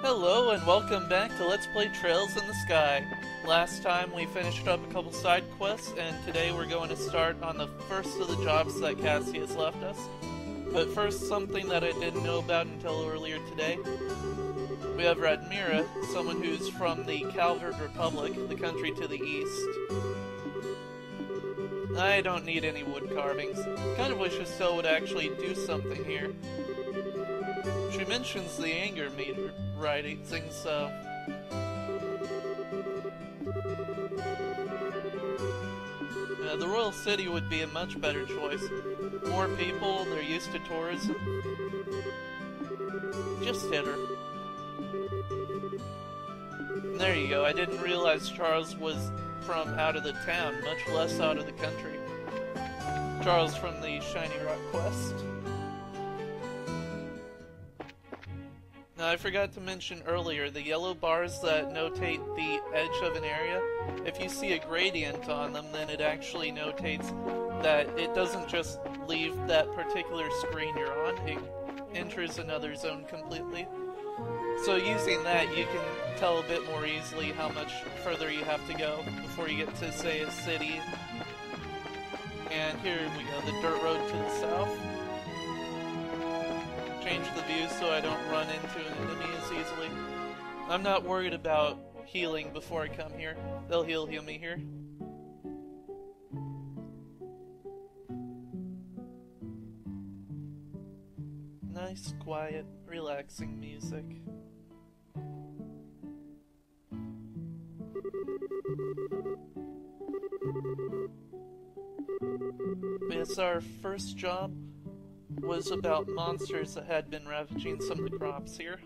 Hello and welcome back to Let's Play Trails in the Sky. Last time we finished up a couple side quests, and today we're going to start on the first of the jobs that Cassie has left us. But first, something that I didn't know about until earlier today. We have Retrieval, someone who's from the Calvert Republic, the country to the east. I don't need any wood carvings. Kind of wish Estelle would actually do something here. She mentions the anger meter rising, so... the Royal City would be a much better choice. More people, they're used to tourism. Just hit her. And there you go, I didn't realize Charles was from out of the town, much less out of the country. Charles from the Shiny Rock quest. Now, I forgot to mention earlier, the yellow bars that notate the edge of an area, if you see a gradient on them, then it actually notates that it doesn't just leave that particular screen you're on, it enters another zone completely. So using that, you can tell a bit more easily how much further you have to go before you get to, say, a city. And here we go, the dirt road to the south. Change the view so I don't run into an enemy as easily. I'm not worried about healing before I come here. They'll heal me here. Nice, quiet, relaxing music. Yes, our first job was about monsters that had been ravaging some of the crops here.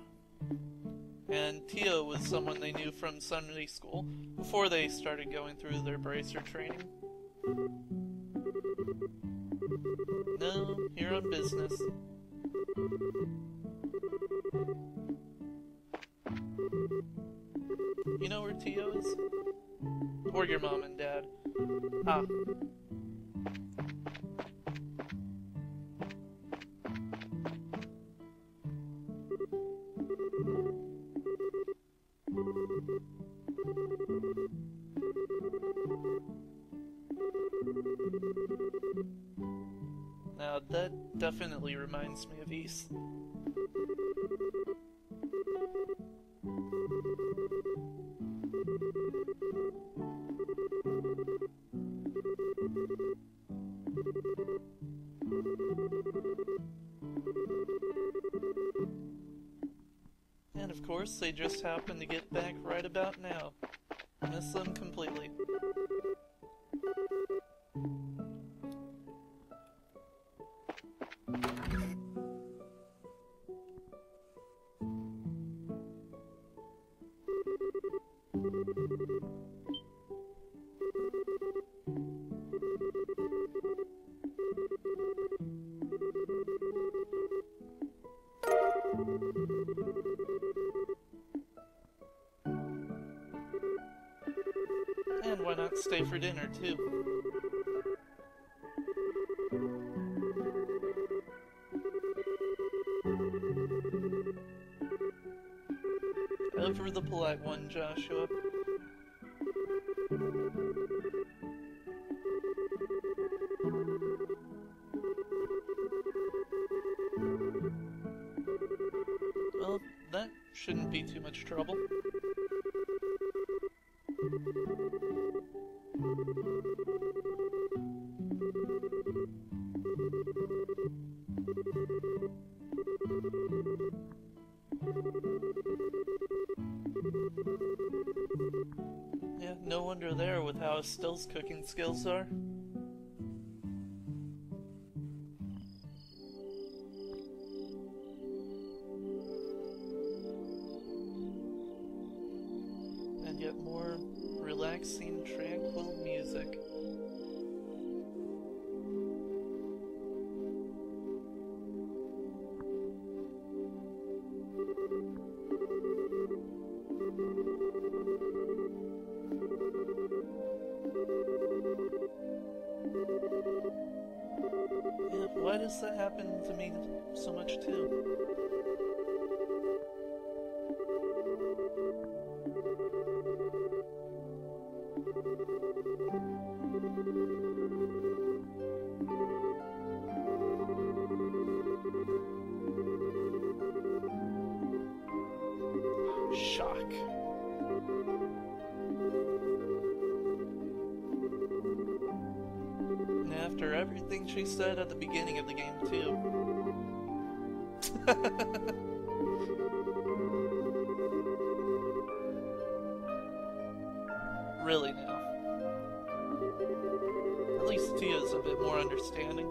And Tio was someone they knew from Sunday school before they started going through their bracer training. No, here on business. You know where Tio is? Or your mom and dad? Ah. Now that definitely reminds me of East. And of course, they just happen to get back right about now. Miss them completely. And why not stay for dinner, too? Ever the polite one, Joshua. Well, that shouldn't be too much trouble. Yeah, no wonder there with how Estelle's cooking skills are. And yet more relaxing, tranquil music. Why does that happen to me so much too? Shock. And after everything she said at the beginning of the game, too. Really now. At least Tia's a bit more understanding.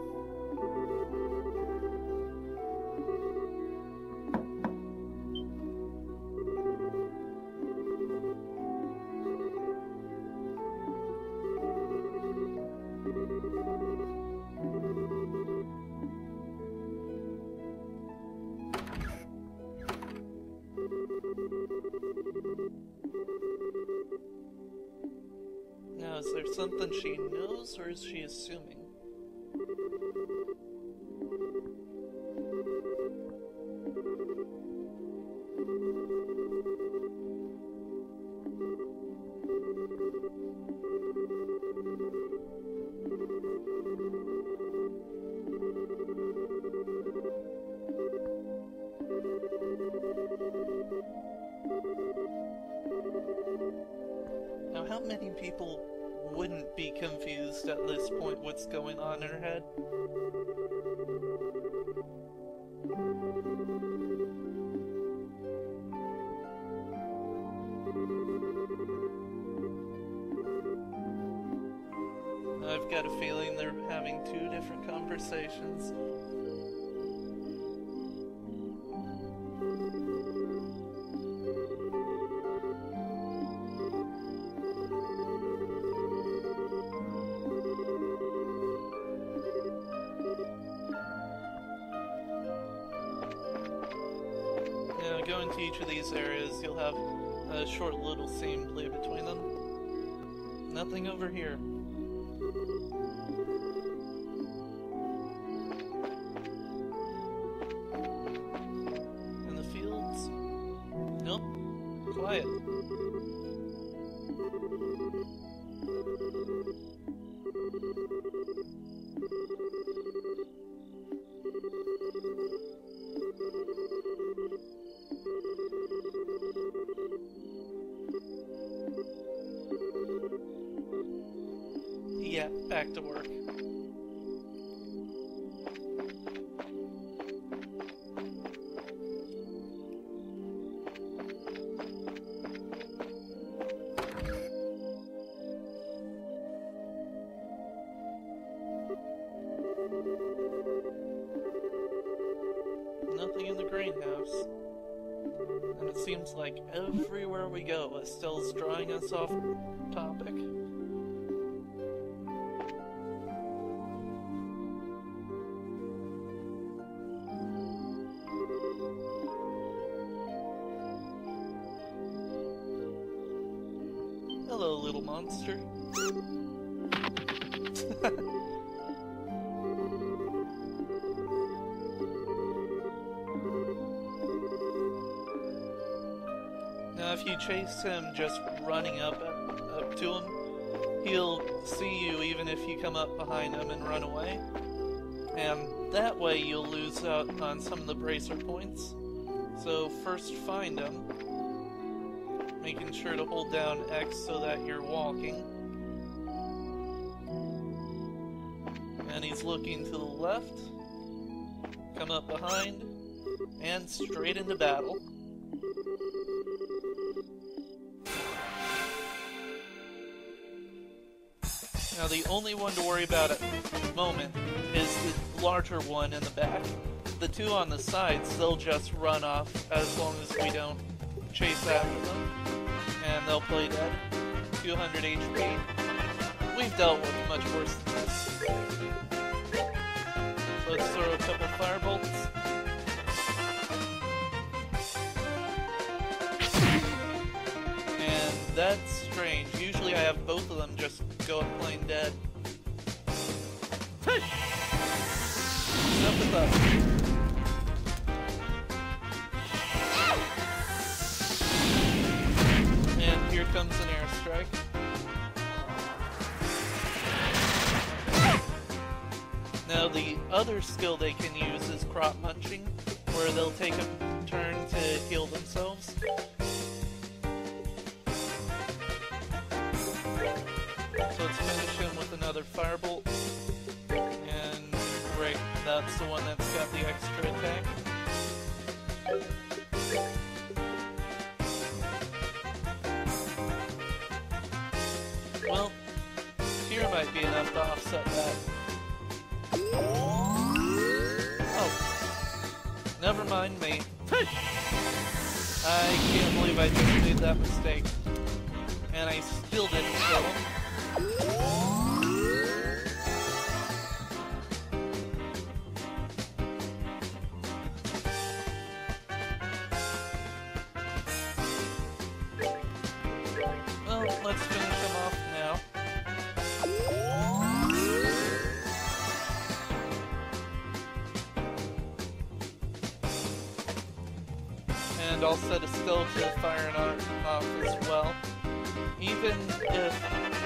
Now, is there something she knows, or is she assuming? Now, how many people wouldn't be confused at this point what's going on in her head? I've got a feeling they're having two different conversations. Going to each of these areas, you'll have a short little scene play between them. Nothing over here. In the fields? Nope. Quiet. Yeah, back to work. Nothing in the greenhouse. And it seems like everywhere we go, Estelle's drawing us off topic. Hello, little monster. Now, if you chase him just running up to him, he'll see you even if you come up behind him and run away. And that way you'll lose out on some of the bracer points. So first find him, making sure to hold down X so that you're walking. And he's looking to the left, come up behind, and straight into battle. Now the only one to worry about at the moment is the larger one in the back. The two on the sides, they'll just run off as long as we don't chase after them. And they'll play dead. 200 HP. We've dealt with much worse than this. So let's throw a couple firebolts. And that's strange. Usually I have both of them just go up plain dead. Jump it up. And here comes an airstrike. Now the other skill they can use is crop munching, where they'll take a turn to heal themselves. is the one that's got the extra attack. Well, here might be enough to offset that. Oh. Never mind me. I can't believe I just made that mistake. And I still didn't kill him. Well, let's finish him off now. And I'll set Estelle to firing off as well. Even if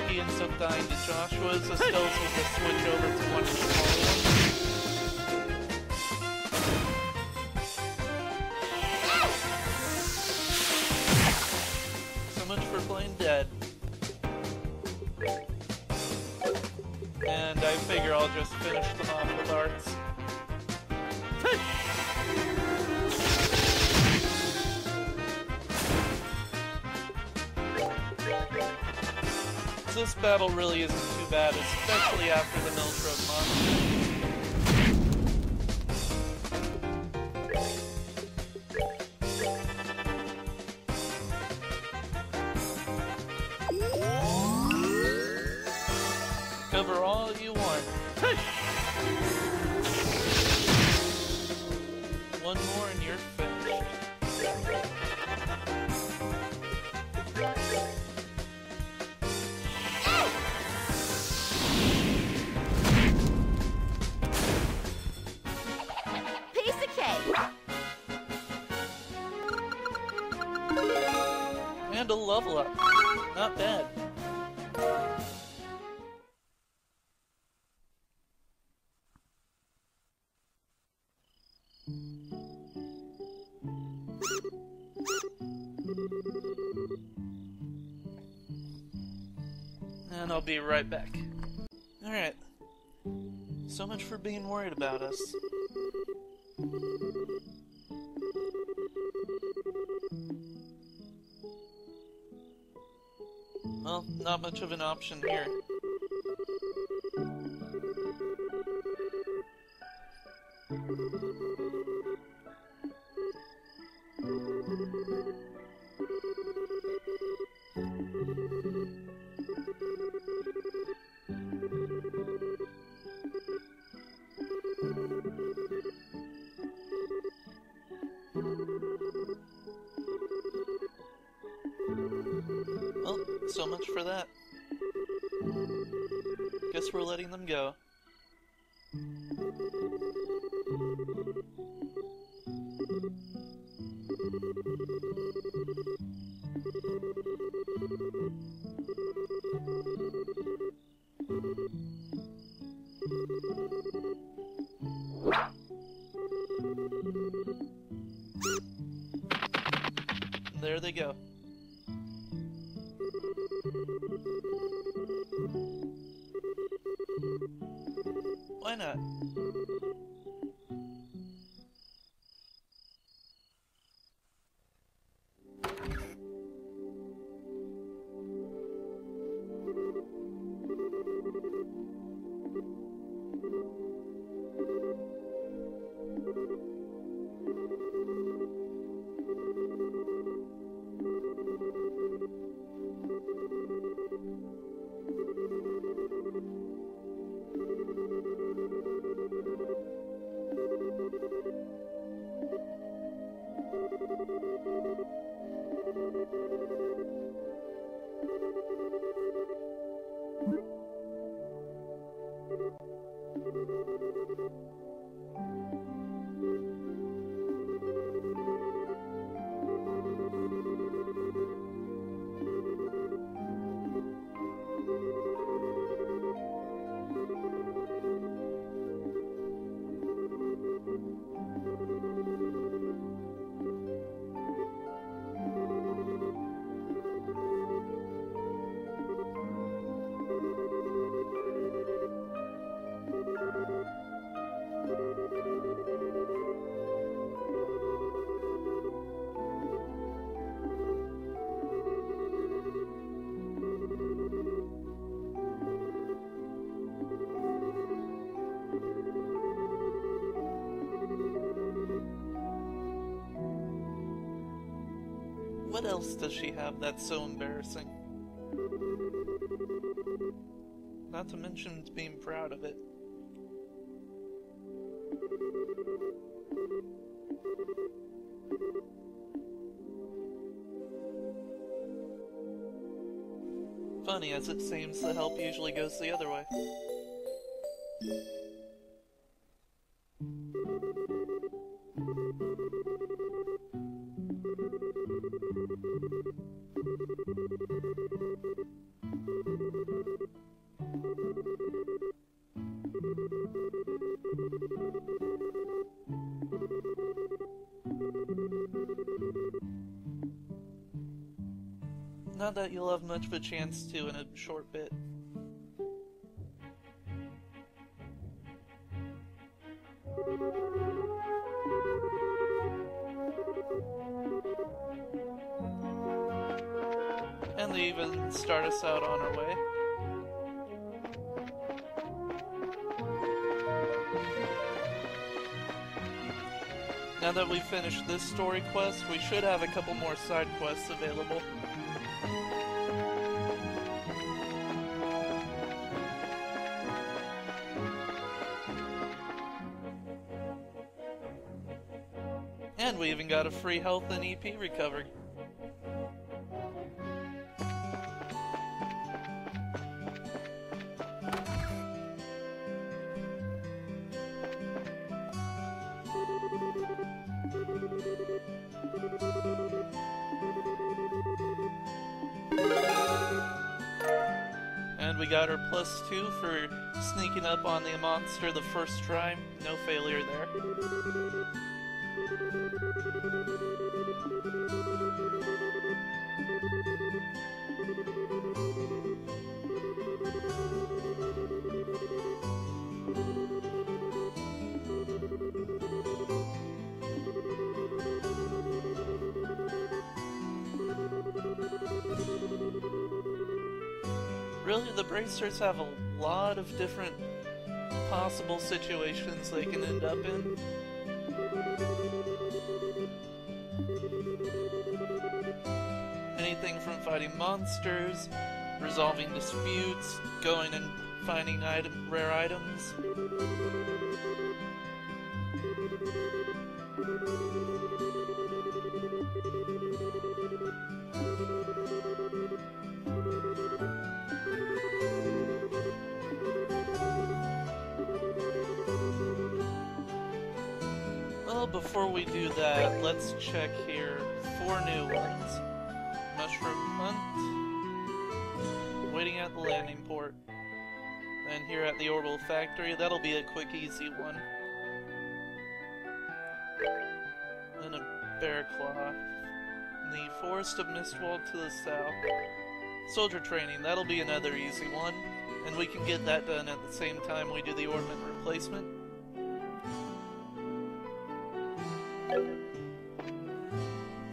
he ends up dying to Joshua's, Estelle's will just switch over to one of the small ones. So much for playing dead. And I figure I'll just finish them off with arts. This battle really isn't too bad, especially after the Milch monster. Cover all you want. One more and you're finished. And a level up. Not bad. And I'll be right back. Alright. So much for being worried about us. Well, not much of an option here. Well, so much for that. Guess we're letting them go. There they go. Why not? What else does she have that's so embarrassing? Not to mention being proud of it. Funny, as it seems the help usually goes the other way. Not that you'll have much of a chance to in a short bit. And they even start us out on our way. Now that we've finished this story quest, we should have a couple more side quests available. And we even got a free health and EP recovery. And we got our +2 for sneaking up on the monster the first try. No failure there. Really, the bracers have a lot of different possible situations they can end up in. Anything from fighting monsters, resolving disputes, going and finding rare items. Well, before we do that, let's check here. 4 new ones. Mushroom Hunt. Waiting at the landing port. And here at the Orbital Factory, that'll be a quick, easy one. And a Bear Claw. The Forest of Mistwald to the south. Soldier Training, that'll be another easy one. And we can get that done at the same time we do the ornament replacement.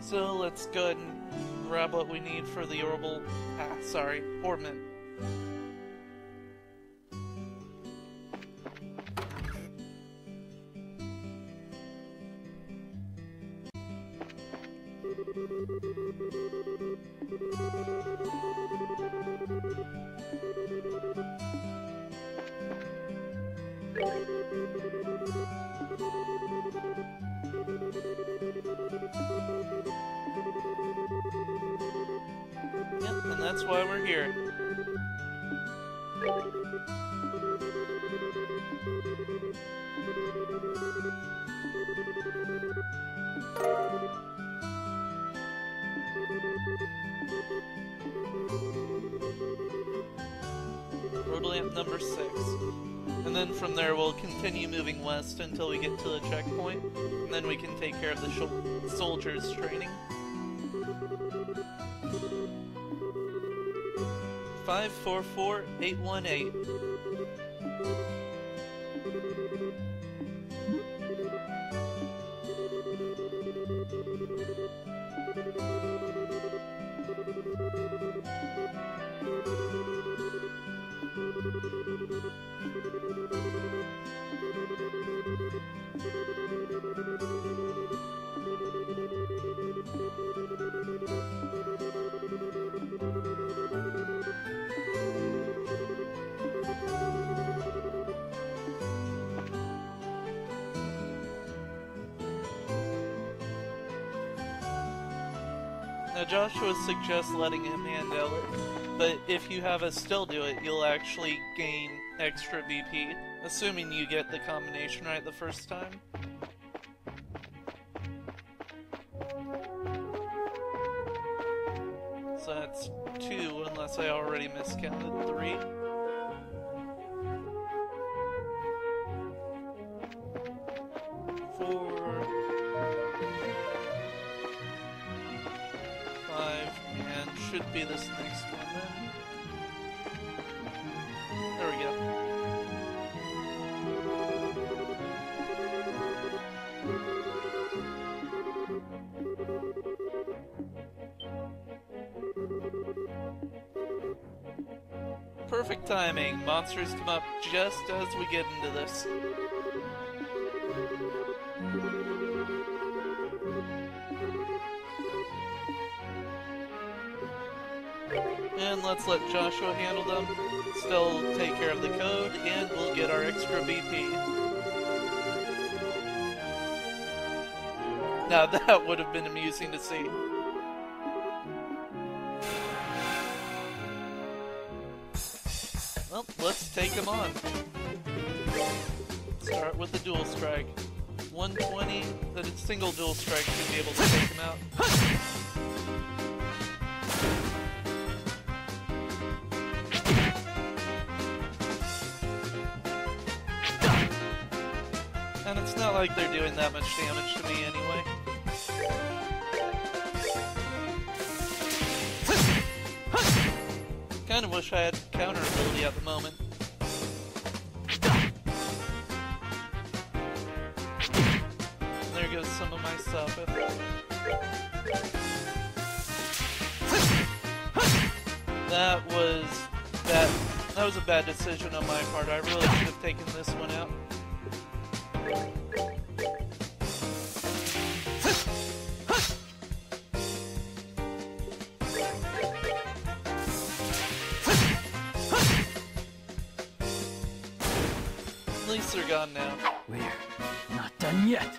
So let's go ahead and grab what we need for the ornament. Yep, and that's why we're here. Road lamp number 6. And then from there we'll continue moving west until we get to the checkpoint, and then we can take care of the soldiers' training. 544818. Now Joshua suggests letting him handle it, but if you have Estelle do it, you'll actually gain extra BP, assuming you get the combination right the first time. So that's 2, unless I already miscounted 3. Should be this next one then. There we go. Perfect timing. Monsters come up just as we get into this. And let's let Joshua handle them. Still take care of the code, and we'll get our extra BP. Now that would have been amusing to see. Well, let's take him on. Start with the dual strike. 120, the single dual strike should be able to take him out. And it's not like they're doing that much damage to me anyway. Kind of wish I had counter ability at the moment. And there goes some of my stuff. That was bad. That was a bad decision on my part. I really should have taken this one out. At least they're gone now. We're not done yet.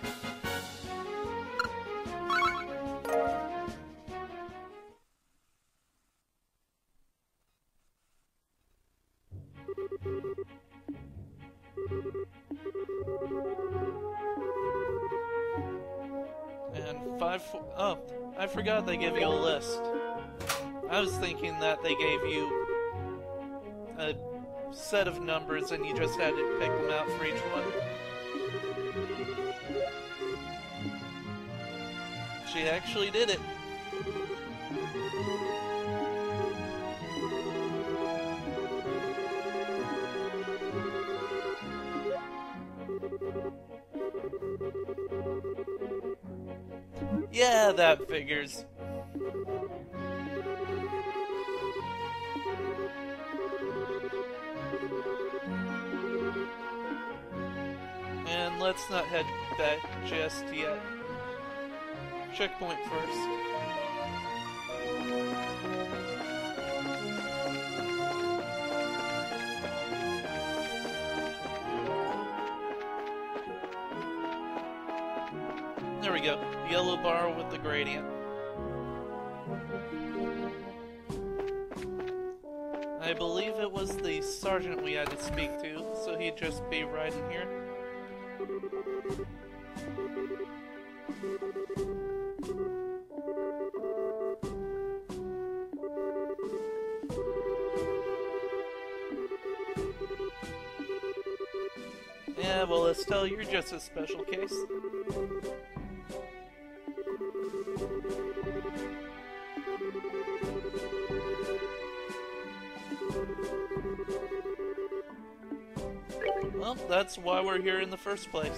And 5, 4, oh, I forgot they give you a list. I was thinking that they gave you a set of numbers and you just had to pick them out for each one. She actually did it. Yeah, that figures. And let's not head back just yet. Checkpoint first. There we go. Yellow bar with the gradient. I believe it was the sergeant we had to speak to, so he'd just be right in here. Yeah, well, Estelle, you're just a special case. Well, that's why we're here in the first place.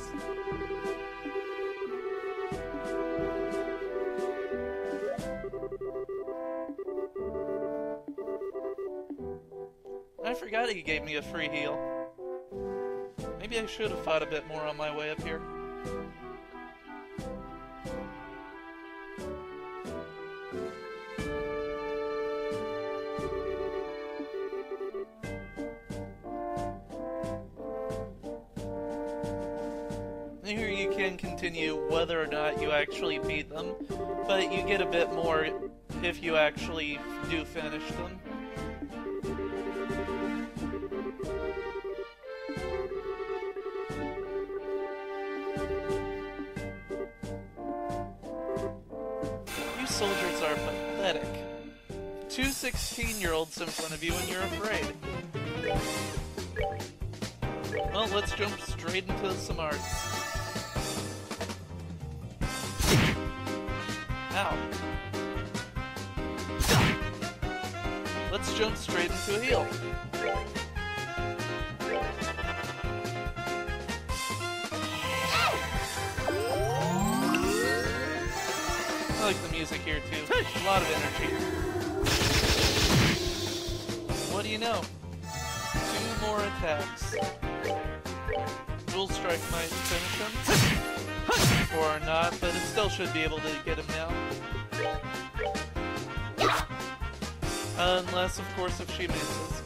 I forgot he gave me a free heal. Maybe I should have fought a bit more on my way up here. Here you can continue whether or not you actually beat them, but you get a bit more if you actually do finish them. You soldiers are pathetic. Two 16-year-olds in front of you and you're afraid. Well, let's jump straight into some arts. Ow. Let's jump straight into a heal. I like the music here too. A lot of energy. What do you know? 2 more attacks. Dual Strike might finish him. Or not, but it still should be able to get him now. Unless, of course, if she misses.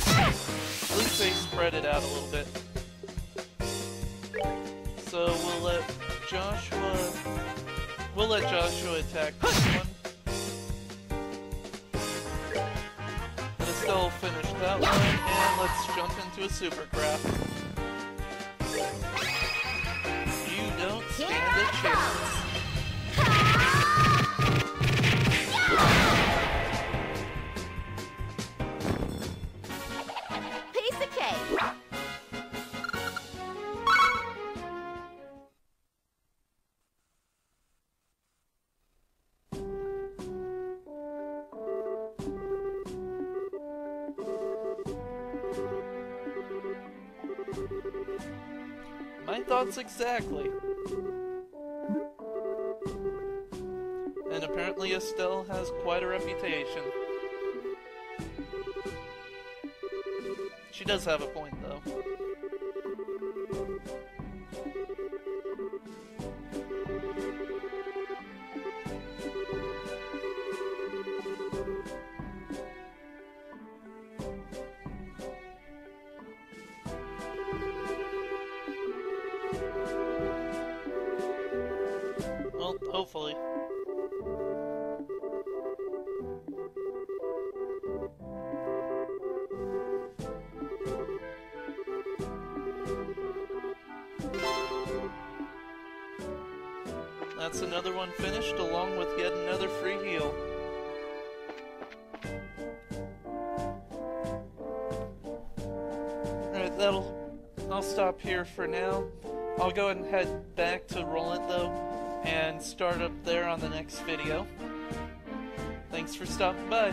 At least they spread it out a little bit. So we'll let Joshua attack this one. But Estelle finished that one, and let's jump into a supercraft. You don't stand a chance. Piece of cake. My thoughts exactly. And apparently Estelle has quite a reputation. She does have a point, though. Well, hopefully. That's another one finished, along with yet another free heal. Alright, I'll stop here for now. I'll go ahead and head back to Roland, though, and start up there on the next video. Thanks for stopping by.